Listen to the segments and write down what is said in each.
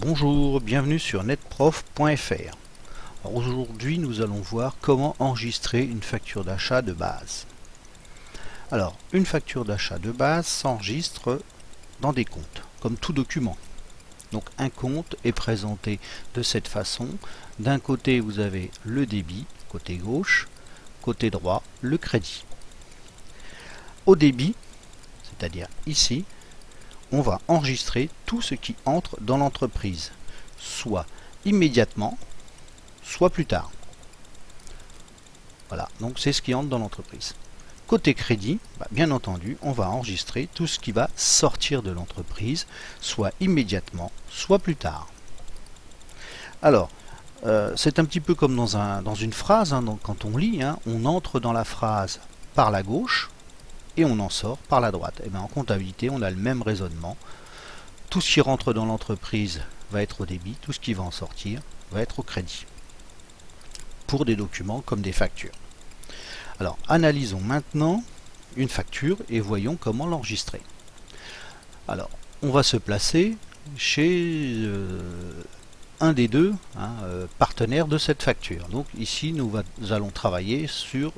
Bonjour, bienvenue sur netprof.fr. Aujourd'hui, nous allons voir comment enregistrer une facture d'achat de base. Alors, une facture d'achat de base s'enregistre dans des comptes, comme tout document. Donc, un compte est présenté de cette façon. D'un côté, vous avez le débit, côté gauche, côté droit, le crédit. Au débit, c'est-à-dire ici, on va enregistrer tout ce qui entre dans l'entreprise, soit immédiatement, soit plus tard. Voilà, donc c'est ce qui entre dans l'entreprise. Côté crédit, bien entendu, on va enregistrer tout ce qui va sortir de l'entreprise, soit immédiatement, soit plus tard. Alors, c'est un petit peu comme dans une phrase, donc quand on lit, on entre dans la phrase par la gauche, et on en sort par la droite. Et bien en comptabilité, on a le même raisonnement. Tout ce qui rentre dans l'entreprise va être au débit, tout ce qui va en sortir va être au crédit. Pour des documents comme des factures. Alors, analysons maintenant une facture et voyons comment l'enregistrer. Alors, on va se placer chez un des deux partenaires de cette facture. Donc ici, nous allons travailler sur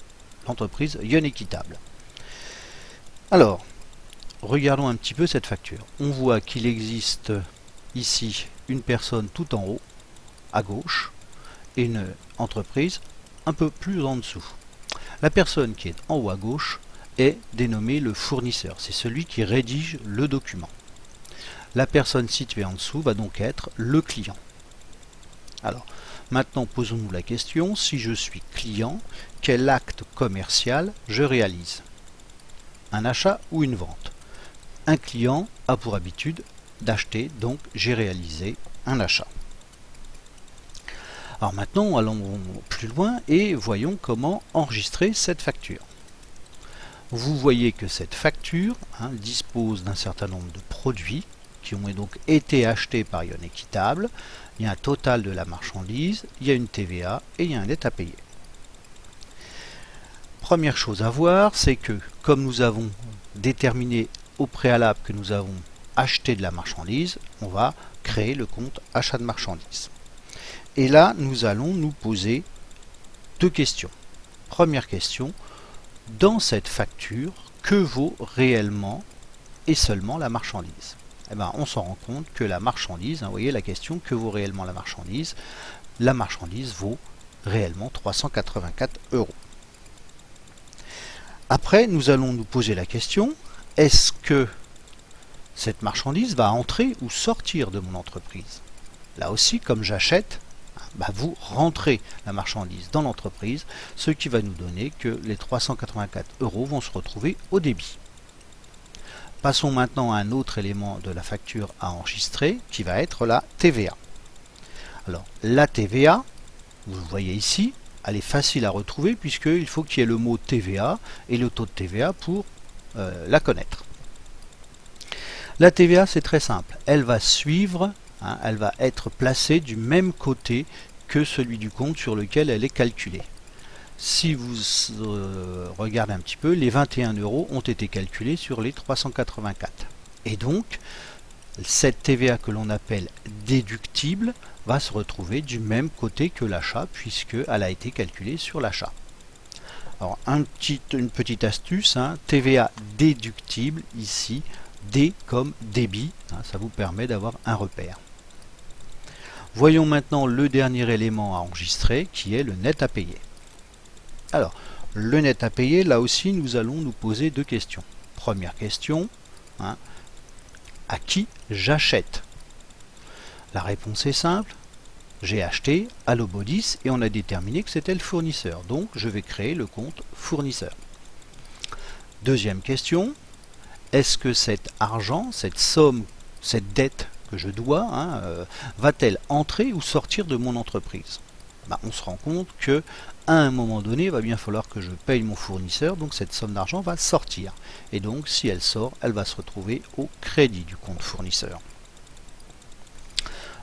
l'entreprise Yon Équitable. Alors, regardons un petit peu cette facture. On voit qu'il existe ici une personne tout en haut, à gauche, et une entreprise un peu plus en dessous. La personne qui est en haut à gauche est dénommée le fournisseur. C'est celui qui rédige le document. La personne située en dessous va donc être le client. Alors, maintenant posons-nous la question, si je suis client, quel acte commercial je réalise ? Un achat ou une vente. Un client a pour habitude d'acheter, donc j'ai réalisé un achat. Alors maintenant, allons plus loin et voyons comment enregistrer cette facture. Vous voyez que cette facture dispose d'un certain nombre de produits qui ont donc été achetés par Yon Équitable. Il y a un total de la marchandise, il y a une TVA et il y a un net à payer. Première chose à voir, c'est que comme nous avons déterminé au préalable que nous avons acheté de la marchandise, on va créer le compte achat de marchandises. Et là, nous allons nous poser deux questions. Première question, dans cette facture, que vaut réellement et seulement la marchandise ? Eh bien, on s'en rend compte que la marchandise, vous voyez la question, que vaut réellement la marchandise ? La marchandise vaut réellement 384 €. Après, nous allons nous poser la question, est-ce que cette marchandise va entrer ou sortir de mon entreprise? Là aussi, comme j'achète, vous rentrez la marchandise dans l'entreprise, ce qui va nous donner que les 384 € vont se retrouver au débit. Passons maintenant à un autre élément de la facture à enregistrer, qui va être la TVA. Alors, la TVA, vous le voyez ici, elle est facile à retrouver puisqu'il faut qu'il y ait le mot TVA et le taux de TVA pour la connaître. La TVA, c'est très simple. Elle va suivre, elle va être placée du même côté que celui du compte sur lequel elle est calculée. Si vous regardez un petit peu, les 21 € ont été calculés sur les 384. Et donc, cette TVA que l'on appelle déductible va se retrouver du même côté que l'achat puisqu'elle a été calculée sur l'achat. Alors une petite astuce, TVA déductible ici, D comme débit, ça vous permet d'avoir un repère. Voyons maintenant le dernier élément à enregistrer qui est le net à payer. Alors le net à payer, là aussi nous allons nous poser deux questions. Première question, à qui j'achète? La réponse est simple, j'ai acheté à Lobodis et on a déterminé que c'était le fournisseur, donc je vais créer le compte fournisseur. Deuxième question, est-ce que cet argent, cette somme, cette dette que je dois, va-t-elle entrer ou sortir de mon entreprise? On se rend compte que à un moment donné, il va bien falloir que je paye mon fournisseur, donc cette somme d'argent va sortir. Et donc si elle sort, elle va se retrouver au crédit du compte fournisseur.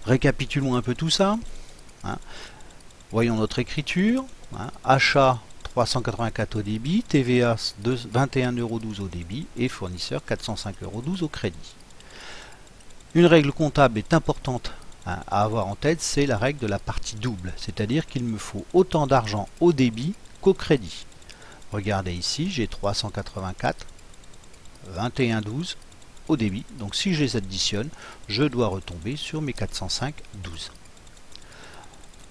Récapitulons un peu tout ça. Voyons notre écriture. Achat 384 au débit, TVA 21,12 € au débit et fournisseur 405,12 € au crédit. Une règle comptable est importante à avoir en tête, c'est la règle de la partie double, c'est-à-dire qu'il me faut autant d'argent au débit qu'au crédit. Regardez ici, j'ai 384, 21,12 au débit, donc si je les additionne, je dois retomber sur mes 405,12.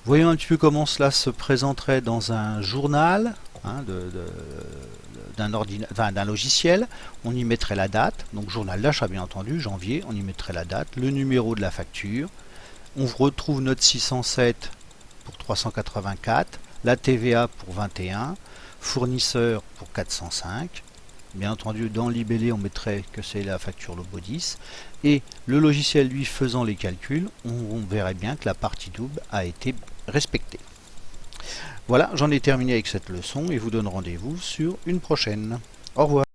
Voyons un petit peu comment cela se présenterait dans un journal d'un logiciel. On y mettrait la date, donc journal d'achat bien entendu, janvier, on y mettrait la date, le numéro de la facture, on retrouve notre 607 pour 384, la TVA pour 21, fournisseur pour 405, bien entendu dans le libellé on mettrait que c'est la facture Lobodis, et le logiciel lui faisant les calculs, on verrait bien que la partie double a été respectée. Voilà, j'en ai terminé avec cette leçon et vous donne rendez-vous sur une prochaine. Au revoir.